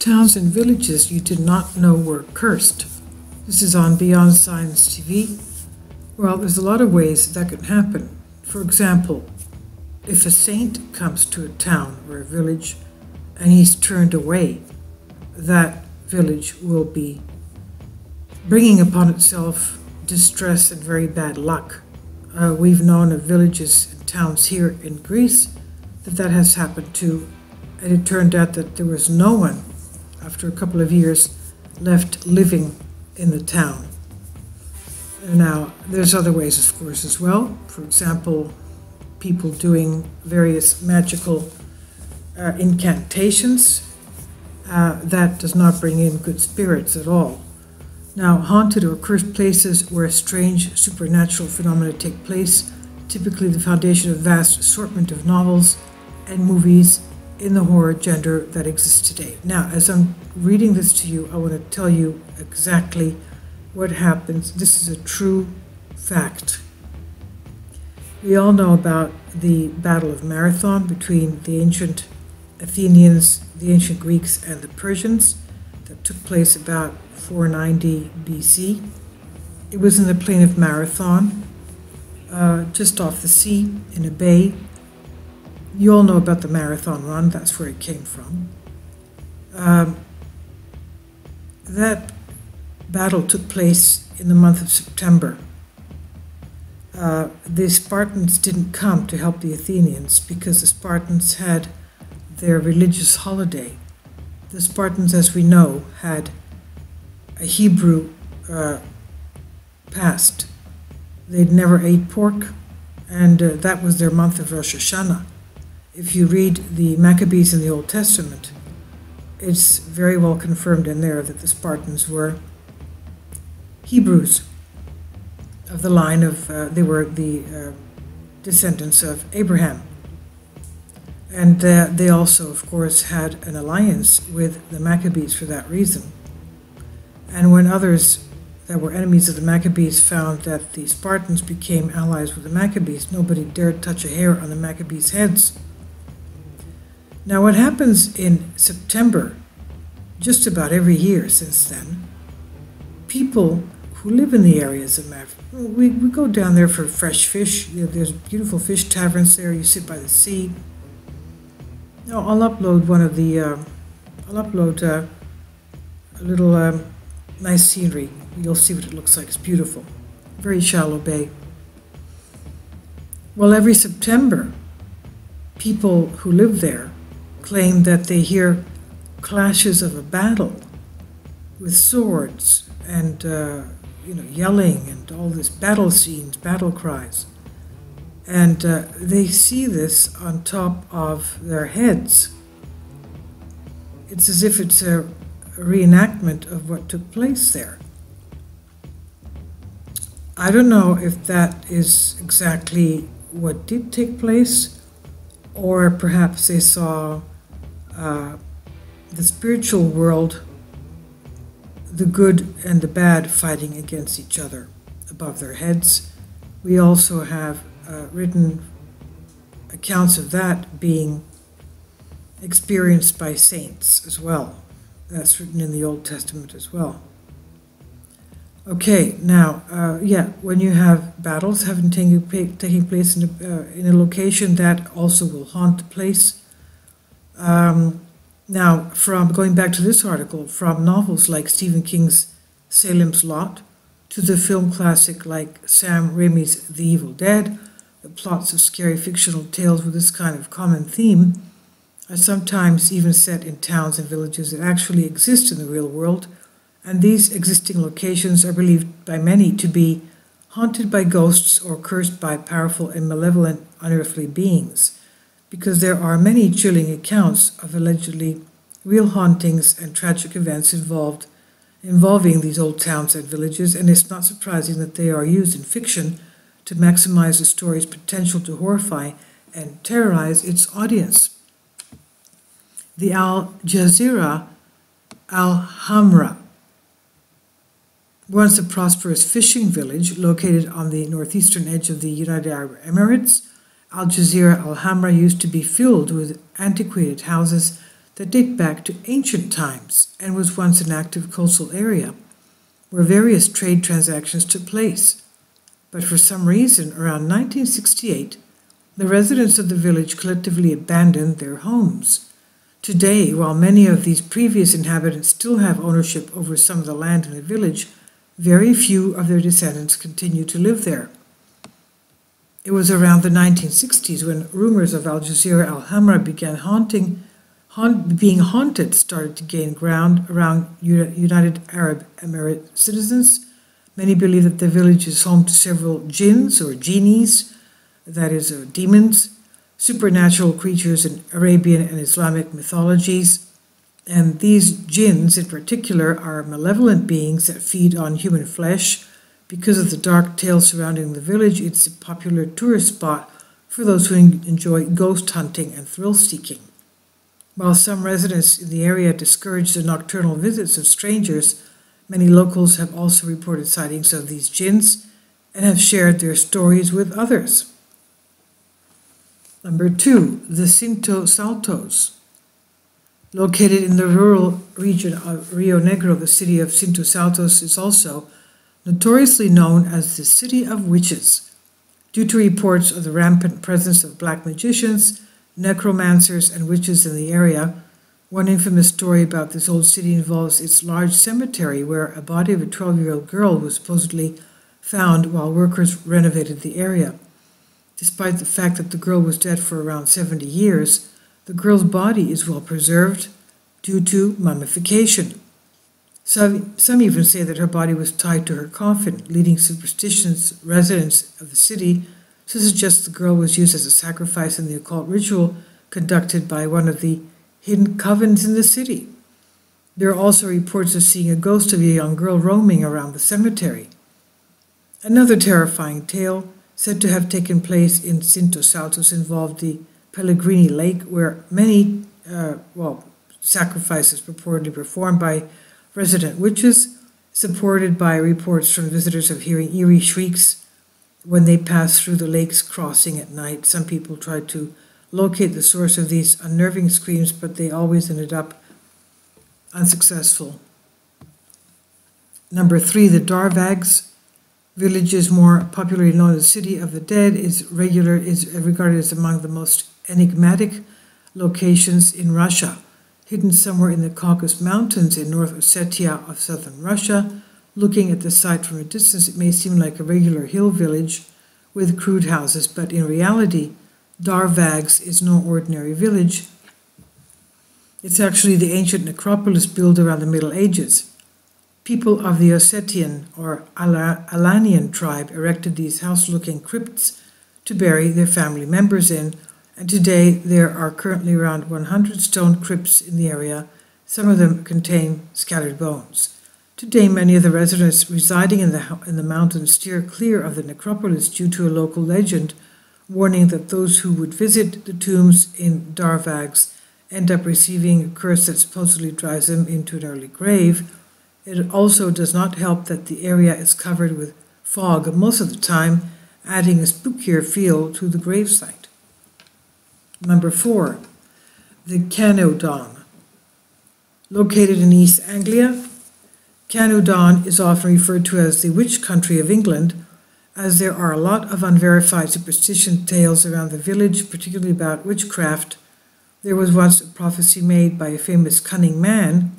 Towns and villages you did not know were cursed. This is on Beyond Science TV. Well, there's a lot of ways that can happen. For example, if a saint comes to a town or a village and he's turned away, that village will be bringing upon itself distress and very bad luck. We've known of villages and towns here in Greece that has happened to, and it turned out that there was no one, after a couple of years, left living in the town. Now, there's other ways, of course, as well. For example, people doing various magical incantations. That does not bring in good spirits at all. Now, haunted or cursed places where strange supernatural phenomena take place, typically the foundation of a vast assortment of novels and movies in the horror genre that exists today. Now, as I'm reading this to you, I want to tell you exactly what happens. This is a true fact. We all know about the Battle of Marathon between the ancient Athenians, the ancient Greeks, and the Persians that took place about 490 BC. It was in the plain of Marathon, just off the sea in a bay. You all know about the Marathon Run, that's where it came from. That battle took place in the month of September. The Spartans didn't come to help the Athenians because the Spartans had their religious holiday. The Spartans, as we know, had a Hebrew past. They'd never ate pork, and that was their month of Rosh Hashanah. If you read the Maccabees in the Old Testament, it's very well confirmed in there that the Spartans were Hebrews of the line of, they were the descendants of Abraham. And they also, of course, had an alliance with the Maccabees for that reason. And when others that were enemies of the Maccabees found that the Spartans became allies with the Maccabees, nobody dared touch a hair on the Maccabees' heads. Now, what happens in September, just about every year since then, people who live in the areas of we go down there for fresh fish. You know, there's beautiful fish taverns there. You sit by the sea. Now, I'll upload one of the, I'll upload a little nice scenery. You'll see what it looks like. It's beautiful. Very shallow bay. Well, every September, people who live there claim that they hear clashes of a battle with swords and yelling and all this battle scenes, battle cries. And they see this on top of their heads. It's as if it's a reenactment of what took place there. I don't know if that is exactly what did take place, or perhaps they saw the spiritual world, the good and the bad fighting against each other above their heads. We also have written accounts of that being experienced by saints as well. That's written in the Old Testament as well. Okay, now, when you have battles taking place in a location, that also will haunt the place. Now, from going back to this article, from novels like Stephen King's Salem's Lot to the film classic like Sam Raimi's The Evil Dead, the plots of scary fictional tales with this kind of common theme are sometimes even set in towns and villages that actually exist in the real world, and these existing locations are believed by many to be haunted by ghosts or cursed by powerful and malevolent unearthly beings, because there are many chilling accounts of allegedly real hauntings and tragic events involving these old towns and villages, and it's not surprising that they are used in fiction to maximize the story's potential to horrify and terrorize its audience. The Al Jazeera Al-Hamra, once a prosperous fishing village located on the northeastern edge of the United Arab Emirates, Al Jazeera Al-Hamra used to be filled with antiquated houses that date back to ancient times and was once an active coastal area where various trade transactions took place. But for some reason, around 1968, the residents of the village collectively abandoned their homes. Today, while many of these previous inhabitants still have ownership over some of the land in the village, very few of their descendants continue to live there. It was around the 1960s when rumors of Al Jazeera al-Hamra began being haunted started to gain ground around United Arab Emirates citizens. Many believe that the village is home to several jinns or genies, that is, demons, supernatural creatures in Arabian and Islamic mythologies. And these jinns in particular are malevolent beings that feed on human flesh. Because of the dark tales surrounding the village, it's a popular tourist spot for those who enjoy ghost hunting and thrill-seeking. While some residents in the area discourage the nocturnal visits of strangers, many locals have also reported sightings of these jinns and have shared their stories with others. Number 2, the Cinto Saltos. Located in the rural region of Rio Negro, the city of Cinto Saltos is also notoriously known as the City of Witches, due to reports of the rampant presence of black magicians, necromancers, and witches in the area. One infamous story about this old city involves its large cemetery, where a body of a 12-year-old girl was supposedly found while workers renovated the area. Despite the fact that the girl was dead for around 70 years, the girl's body is well preserved due to mummification. Some even say that her body was tied to her coffin, leading superstitious residents of the city to suggest the girl was used as a sacrifice in the occult ritual conducted by one of the hidden covens in the city. There are also reports of seeing a ghost of a young girl roaming around the cemetery. Another terrifying tale, said to have taken place in Cinto Saltos, involved the Pellegrini Lake, where many sacrifices purportedly performed by resident witches, supported by reports from visitors of hearing eerie shrieks when they pass through the lake's crossing at night. Some people tried to locate the source of these unnerving screams, but they always ended up unsuccessful. Number 3, the Darvags. Village is more popularly known as City of the Dead, is regarded as among the most enigmatic locations in Russia. Hidden somewhere in the Caucasus Mountains in North Ossetia of southern Russia, looking at the site from a distance, it may seem like a regular hill village with crude houses, but in reality, Darvags is no ordinary village. It's actually the ancient necropolis built around the Middle Ages. People of the Ossetian or Alanian tribe erected these house-looking crypts to bury their family members in, and today there are currently around 100 stone crypts in the area. Some of them contain scattered bones. Today, many of the residents residing in the mountains steer clear of the necropolis due to a local legend warning that those who would visit the tombs in Darvags end up receiving a curse that supposedly drives them into an early grave. It also does not help that the area is covered with fog most of the time, adding a spookier feel to the gravesite. Number 4, the Canewdon. Located in East Anglia, Canewdon is often referred to as the witch country of England, as there are a lot of unverified superstition tales around the village, particularly about witchcraft. There was once a prophecy made by a famous cunning man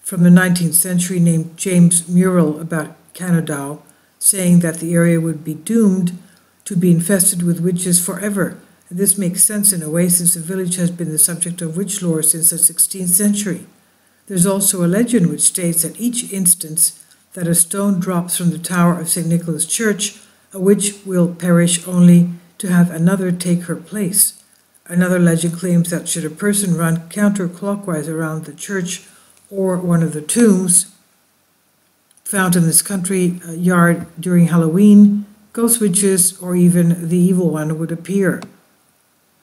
from the 19th century named James Murrell about Canewdon, saying that the area would be doomed to be infested with witches forever. And this makes sense in a way, since the village has been the subject of witch lore since the 16th century. There's also a legend which states that each instance that a stone drops from the tower of St. Nicholas Church, a witch will perish only to have another take her place. Another legend claims that should a person run counterclockwise around the church or one of the tombs found in this country yard during Halloween, ghost witches or even the evil one would appear.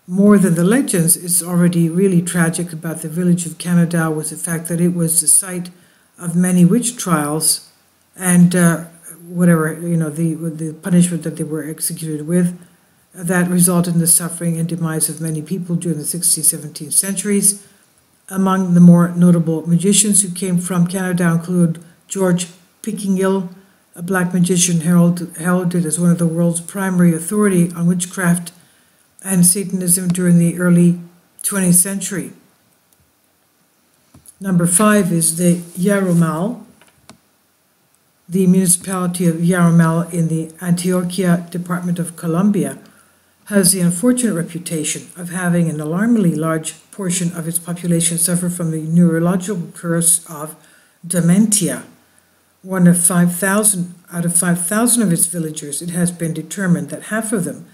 More than the legends, it's already really tragic about the village of Canewdon was the fact that it was the site of many witch trials and the punishment that they were executed with, that resulted in the suffering and demise of many people during the 16th, 17th centuries. Among the more notable magicians who came from Canada include George Pickingill, a black magician heralded as one of the world's primary authority on witchcraft and Satanism during the early 20th century. Number 5 is the Yarumal. The municipality of Yarumal in the Antioquia Department of Colombia has the unfortunate reputation of having an alarmingly large portion of its population suffer from the neurological curse of dementia. Out of 5,000 of its villagers, it has been determined that half of them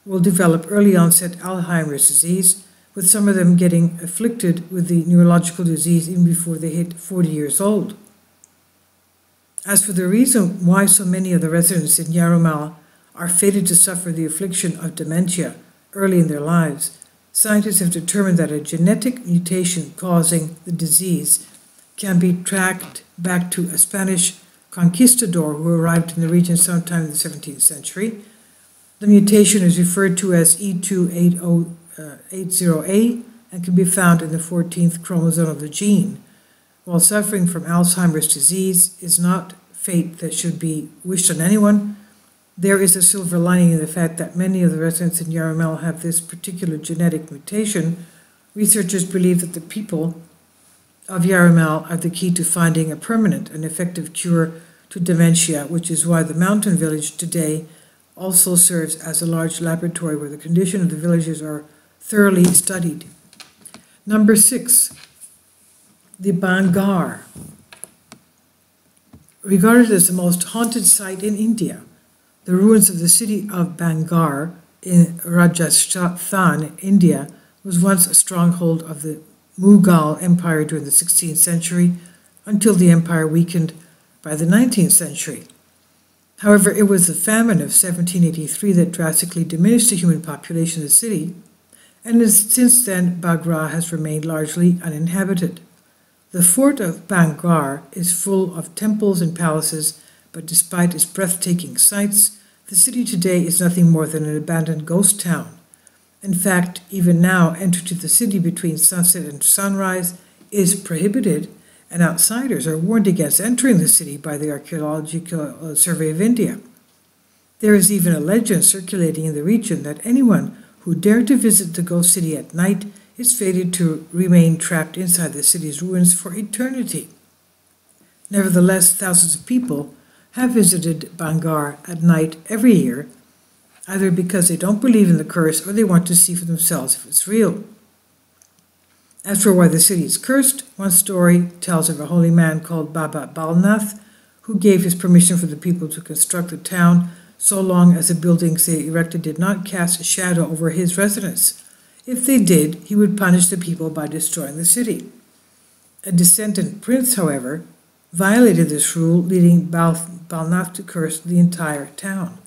will develop early onset Alzheimer's disease, with some of them getting afflicted with the neurological disease even before they hit 40 years old. As for the reason why so many of the residents in Yarumal are fated to suffer the affliction of dementia early in their lives, scientists have determined that a genetic mutation causing the disease can be tracked back to a Spanish conquistador who arrived in the region sometime in the 17th century. The mutation is referred to as E280A and can be found in the 14th chromosome of the gene. While suffering from Alzheimer's disease is not fate that should be wished on anyone, there is a silver lining in the fact that many of the residents in Yarumal have this particular genetic mutation. Researchers believe that the people of Yarumal are the key to finding a permanent and effective cure to dementia, which is why the mountain village today also serves as a large laboratory where the condition of the villagers are thoroughly studied. Number 6, the Bangar. Regarded as the most haunted site in India, the ruins of the city of Bangar in Rajasthan, India, was once a stronghold of the Mughal Empire during the 16th century until the empire weakened by the 19th century. However, it was the famine of 1783 that drastically diminished the human population of the city, and since then Bangar has remained largely uninhabited. The fort of Bangar is full of temples and palaces, but despite its breathtaking sights, the city today is nothing more than an abandoned ghost town. In fact, even now, entry to the city between sunset and sunrise is prohibited, and outsiders are warned against entering the city by the Archaeological Survey of India. There is even a legend circulating in the region that anyone who dared to visit the ghost city at night is fated to remain trapped inside the city's ruins for eternity. Nevertheless, thousands of people have visited Bangar at night every year, either because they don't believe in the curse or they want to see for themselves if it's real. As for why the city is cursed, one story tells of a holy man called Baba Balnath, who gave his permission for the people to construct the town so long as the buildings they erected did not cast a shadow over his residence. If they did, he would punish the people by destroying the city. A descendant prince, however, violated this rule, leading Balnath to curse the entire town.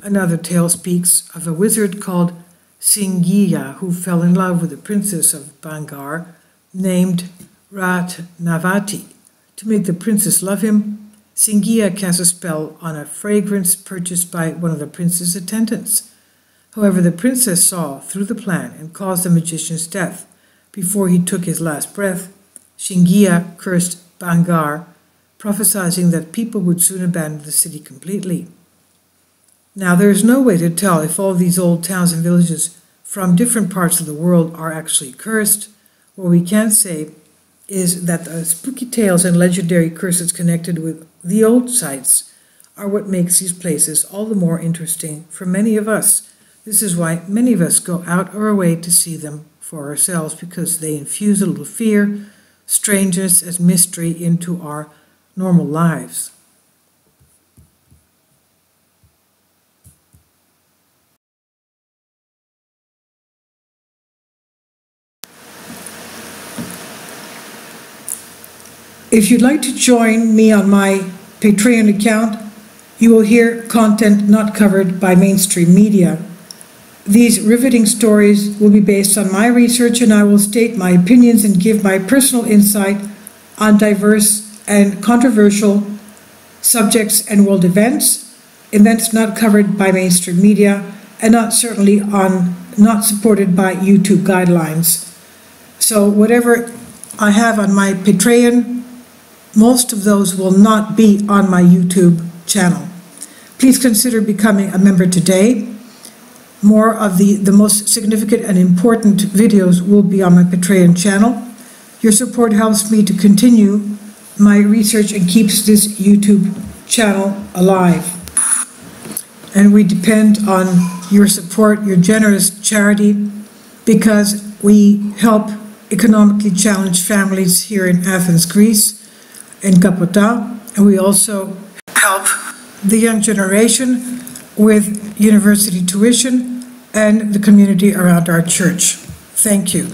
Another tale speaks of a wizard called Singiya who fell in love with the princess of Bangar named Ratnavati. To make the princess love him, Singiya cast a spell on a fragrance purchased by one of the prince's attendants. However, the princess saw through the plan and caused the magician's death. Before he took his last breath, Singiya cursed Bangar, prophesying that people would soon abandon the city completely. Now, there is no way to tell if all these old towns and villages from different parts of the world are actually cursed. What we can say is that the spooky tales and legendary curses connected with the old sites are what makes these places all the more interesting for many of us. This is why many of us go out of our way to see them for ourselves, because they infuse a little fear, strangeness, and mystery into our normal lives. If you'd like to join me on my Patreon account, you will hear content not covered by mainstream media. These riveting stories will be based on my research, and I will state my opinions and give my personal insight on diverse and controversial subjects and world events not covered by mainstream media, and not supported by YouTube guidelines. So whatever I have on my Patreon, most of those will not be on my YouTube channel. Please consider becoming a member today. More of the most significant and important videos will be on my Patreon channel. Your support helps me to continue my research and keeps this YouTube channel alive. And we depend on your support, your generous charity, because we help economically challenged families here in Athens, Greece, in Kapota, and we also help the young generation with university tuition and the community around our church. Thank you.